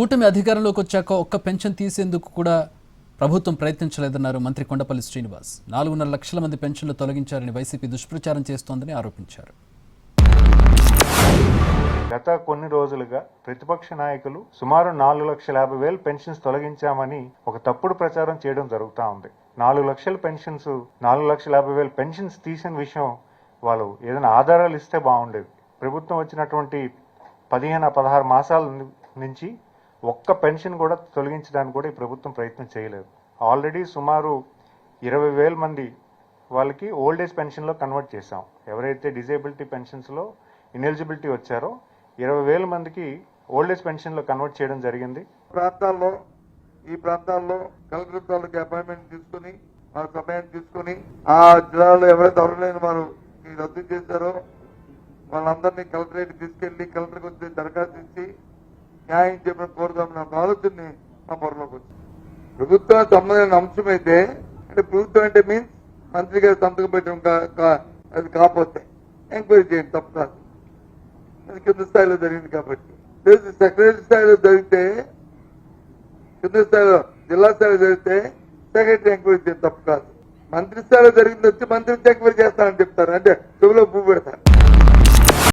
కూటమి అధికారంలోకి వచ్చాక ఒక్క పెన్షన్ తీసేందుకు కూడా ప్రభుత్వం ప్రయత్నించలేదన్నారు మంత్రి కొండపల్లి శ్రీనివాస్. 4.5 లక్షల మంది పెన్షన్లు తొలగించారని వైసీపీ దుష్ప్రచారం చేస్తోందని ఆరోపించారు. గత కొన్ని రోజులుగా ప్రతిపక్ష నాయకులు సుమారు 4,50,000 పెన్షన్స్ తొలగించామని ఒక తప్పుడు ప్రచారం చేయడం జరుగుతూ ఉంది. 4 లక్షల పెన్షన్స్, 4,50,000 పెన్షన్స్ తీసిన విషయం వాళ్ళు ఏదైనా ఆధారాలు ఇస్తే బాగుండేది. ప్రభుత్వం వచ్చినటువంటి 15-16 మాసాల నుంచి ఒక్క పెన్షన్ కూడా తొలగించడానికి కూడా ఈ ప్రభుత్వం ప్రయత్నం చేయలేదు. ఆల్రెడీ సుమారు 20,000 మంది వాళ్ళకి ఓల్డ్ ఏజ్ పెన్షన్లో కన్వర్ట్ చేశాం. ఎవరైతే డిజేబిలిటీ పెన్షన్స్లో ఇనెలిజిబిలిటీ వచ్చారో 20,000 మందికి ఓల్డ్ ఏజ్ పెన్షన్లో కన్వర్ట్ చేయడం జరిగింది. ఈ ప్రాంతాల్లో కలెక్టర్ తాలూకు అపాయింట్మెంట్ తీసుకుని వారి సమయాన్ని తీసుకుని ఆ జిల్లాలో ఎవరైతే అర్హులైన వారు ఈ రద్దు చేశారో వాళ్ళందరినీ కలెక్టరేట్ తీసుకెళ్లి కలెక్టర్కి వచ్చి దరఖాస్తు ఇచ్చి న్యాయం చెప్పడం కోరుదామన్న ఒక ఆలోచనని మా పొరలోకి వచ్చింది. ప్రభుత్వం సంబంధించిన అంశం అయితే అంటే ప్రభుత్వం అంటే మీన్స్ మంత్రి గారు సంతకం పెట్టడం అది కాకపోతే ఎంక్వైరీ చేయండి, తప్పు కాదు. అది కింద స్థాయిలో జరిగింది కాబట్టి సెక్రటరీ స్థాయిలో జరిగితే, కింద స్థాయిలో జిల్లా స్థాయిలో జరిగితే సెక్రటరీ ఎంక్వైరీ చేయడం తప్పు కాదు. మంత్రి స్థాయిలో జరిగింది వచ్చి మంత్రి ఎంక్వైరీ చేస్తానని చెప్తారు, అంటే చెవిలో పువ్వు పెడతారు.